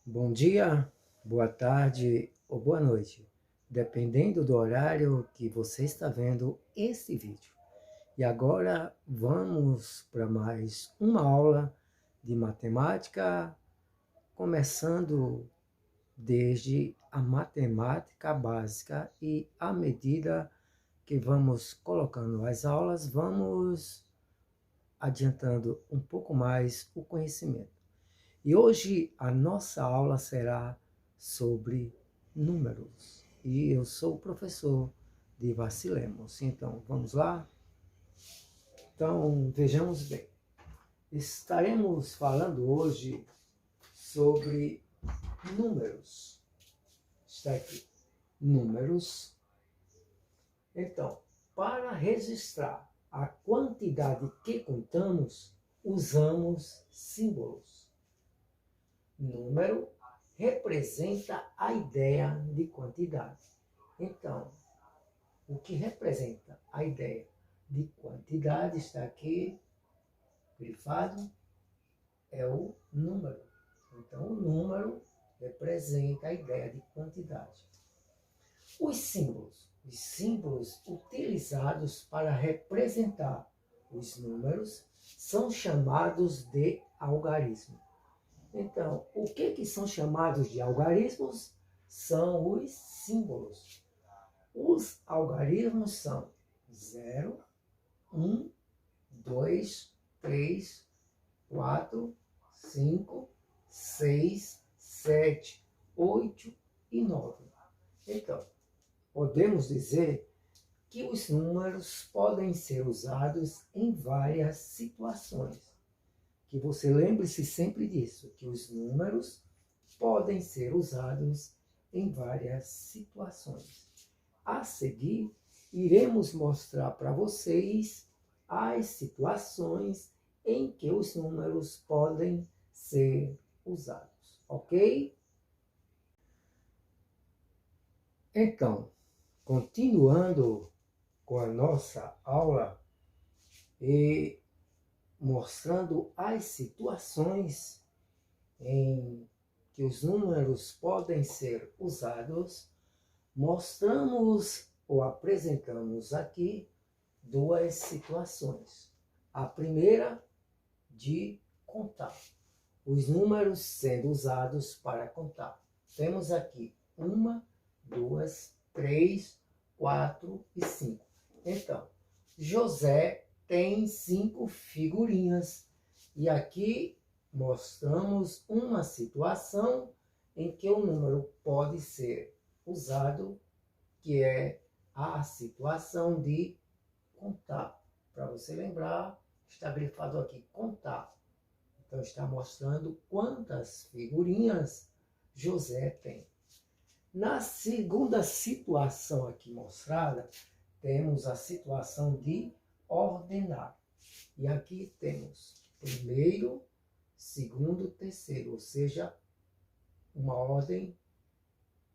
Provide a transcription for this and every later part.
Bom dia, boa tarde ou boa noite, dependendo do horário que você está vendo esse vídeo. E agora vamos para mais uma aula de matemática, começando desde a matemática básica e à medida que vamos colocando as aulas, vamos adiantando um pouco mais o conhecimento. E hoje a nossa aula será sobre números. E eu sou o professor de Lemos. Então, vamos lá? Então, vejamos bem. Estaremos falando hoje sobre números. Está aqui, números. Então, para registrar a quantidade que contamos, usamos símbolos. Número representa a ideia de quantidade. Então, o que representa a ideia de quantidade está aqui grifado, é o número. Então, o número representa a ideia de quantidade. Os símbolos utilizados para representar os números são chamados de algarismo. Então, o que são chamados de algarismos? São os símbolos. Os algarismos são 0, 1, 2, 3, 4, 5, 6, 7, 8 e 9. Então, podemos dizer que os números podem ser usados em várias situações. Que você lembre-se sempre disso, que os números podem ser usados em várias situações. A seguir, iremos mostrar para vocês as situações em que os números podem ser usados, ok? Então, continuando com a nossa aula e mostrando as situações em que os números podem ser usados, mostramos ou apresentamos aqui duas situações. A primeira, de contar. Os números sendo usados para contar. Temos aqui 1, 2, 3, 4 e 5. Então, José tem 5 figurinhas. E aqui mostramos uma situação em que o número pode ser usado, que é a situação de contar. Para você lembrar, está grifado aqui, contar. Então, está mostrando quantas figurinhas José tem. Na segunda situação aqui mostrada, temos a situação de ordenar. E aqui temos primeiro, segundo, terceiro, ou seja, uma ordem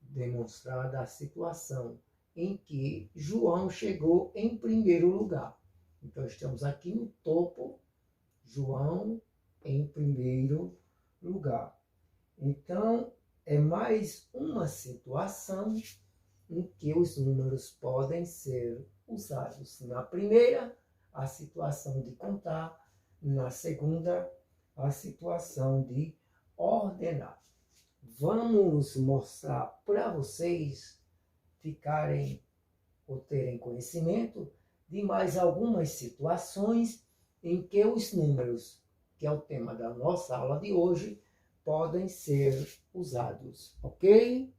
demonstrada a situação em que João chegou em primeiro lugar. Então, estamos aqui no topo, João em primeiro lugar. Então, é mais uma situação em que os números podem ser usados. Na primeira, a situação de contar. Na segunda, a situação de ordenar. Vamos mostrar para vocês ficarem ou terem conhecimento de mais algumas situações em que os números, que é o tema da nossa aula de hoje, podem ser usados, ok?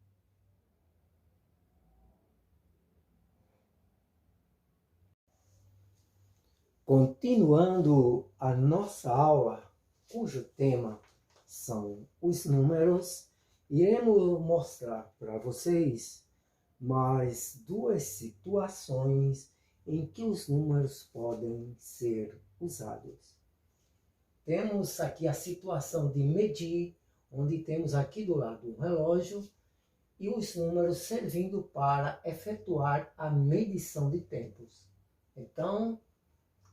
Continuando a nossa aula, cujo tema são os números, iremos mostrar para vocês mais duas situações em que os números podem ser usados. Temos aqui a situação de medir, onde temos aqui do lado um relógio e os números servindo para efetuar a medição de tempos. Então,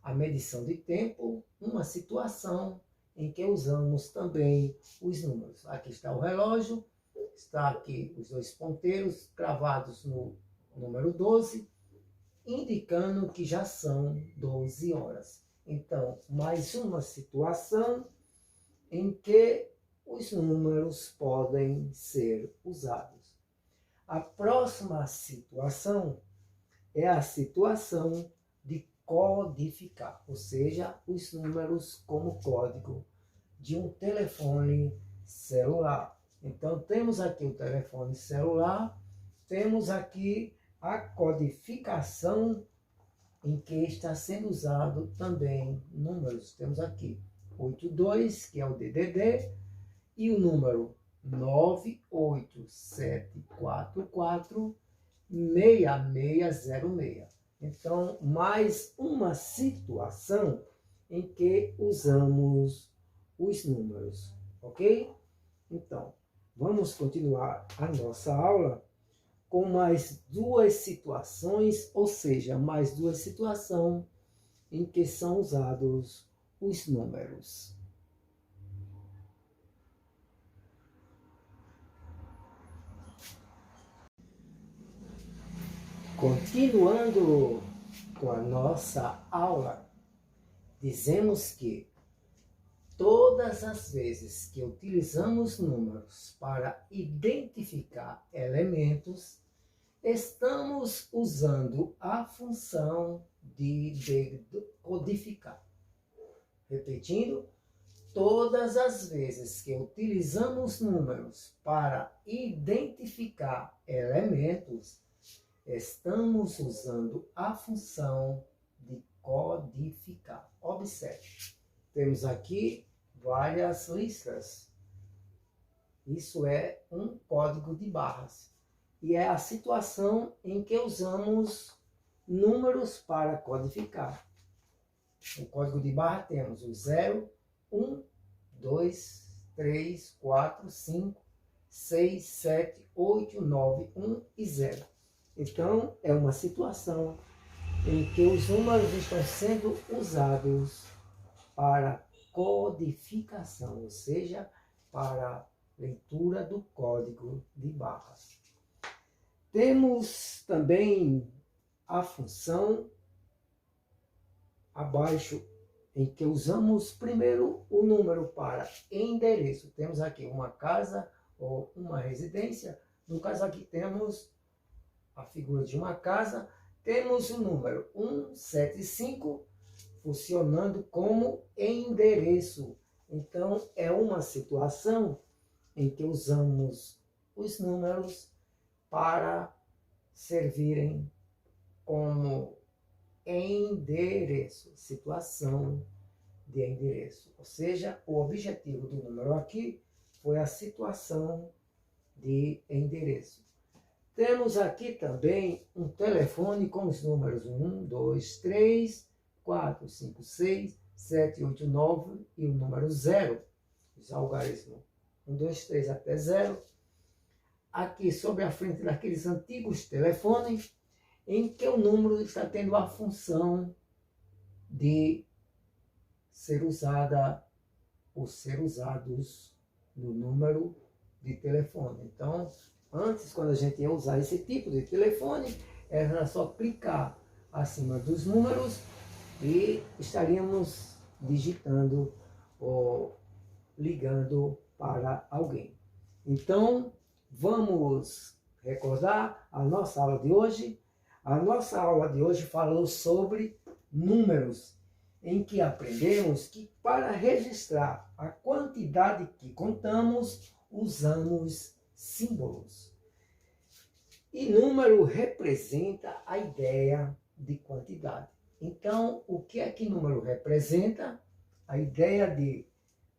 a medição de tempo, uma situação em que usamos também os números. Aqui está o relógio, está aqui os dois ponteiros cravados no número 12, indicando que já são 12 horas. Então, mais uma situação em que os números podem ser usados. A próxima situação é a situação de codificar, ou seja, os números como código de um telefone celular. Então, temos aqui o telefone celular, temos aqui a codificação em que está sendo usado também números. Temos aqui 82, que é o DDD, e o número 987446606. Então, mais uma situação em que usamos os números, ok? Então, vamos continuar a nossa aula com mais duas situações, ou seja, mais duas situações em que são usados os números. Continuando com a nossa aula, dizemos que todas as vezes que utilizamos números para identificar elementos, estamos usando a função de decodificar. Repetindo, todas as vezes que utilizamos números para identificar elementos, estamos usando a função de codificar. Observe, temos aqui várias listas. Isso é um código de barras. E é a situação em que usamos números para codificar. No código de barra temos o 0, 1, 2, 3, 4, 5, 6, 7, 8, 9, 1 e 0. Então, é uma situação em que os números estão sendo usados para codificação, ou seja, para leitura do código de barras. Temos também a função abaixo, em que usamos primeiro o número para endereço. Temos aqui uma casa ou uma residência. No caso aqui temos a figura de uma casa. Temos o número 175 funcionando como endereço. Então, é uma situação em que usamos os números para servirem como endereço, situação de endereço. Ou seja, o objetivo do número aqui foi a situação de endereço. Temos aqui também um telefone com os números 1, 2, 3, 4, 5, 6, 7, 8, 9 e o número 0. Os algarismos 1, 2, 3 até 0. Aqui sobre a frente daqueles antigos telefones, em que o número está tendo a função de ser usada ou ser usados no número de telefone. Então, antes, quando a gente ia usar esse tipo de telefone, era só clicar acima dos números e estaríamos digitando ou ligando para alguém. Então, vamos recordar a nossa aula de hoje. A nossa aula de hoje falou sobre números, em que aprendemos que para registrar a quantidade que contamos, usamos símbolos. E número representa a ideia de quantidade. Então, o que é que número representa? A ideia de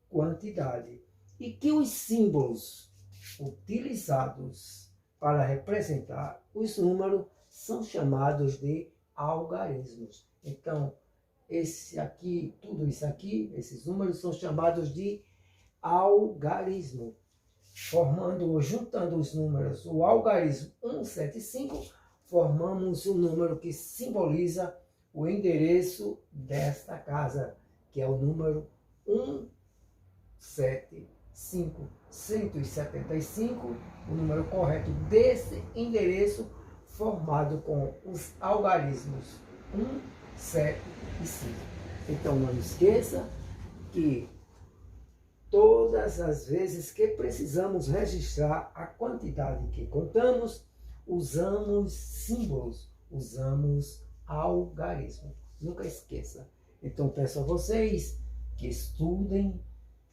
quantidade. E que os símbolos utilizados para representar os números são chamados de algarismos. Então, esse aqui, tudo isso aqui, esses números são chamados de algarismo. Formando, juntando os números, o algarismo 175, formamos o número que simboliza o endereço desta casa, que é o número 175, o número correto desse endereço, formado com os algarismos 1, 7 e 5. Então não esqueça que todas as vezes que precisamos registrar a quantidade que contamos, usamos símbolos, usamos algarismo. Nunca esqueça. Então peço a vocês que estudem,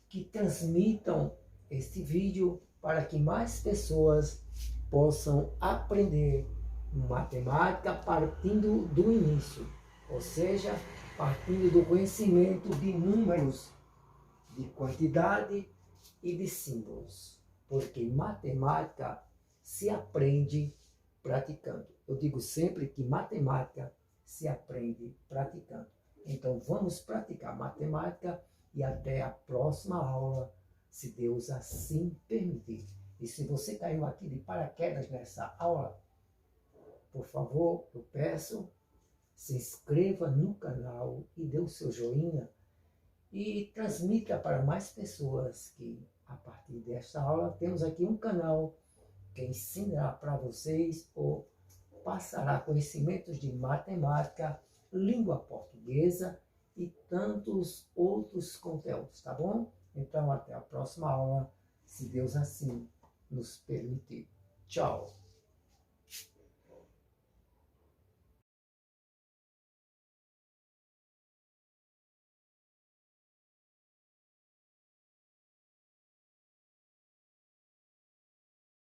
que transmitam este vídeo para que mais pessoas possam aprender matemática partindo do início, ou seja, partindo do conhecimento de números, de quantidade e de símbolos, porque matemática se aprende praticando. Eu digo sempre que matemática se aprende praticando. Então vamos praticar matemática e até a próxima aula, se Deus assim permitir. E se você caiu aqui de paraquedas nessa aula, por favor, eu peço, se inscreva no canal e dê o seu joinha e transmita para mais pessoas que, a partir desta aula, temos aqui um canal que ensinará para vocês ou passará conhecimentos de matemática, língua portuguesa e tantos outros conteúdos, tá bom? Então, até a próxima aula, se Deus assim nos permitir. Tchau!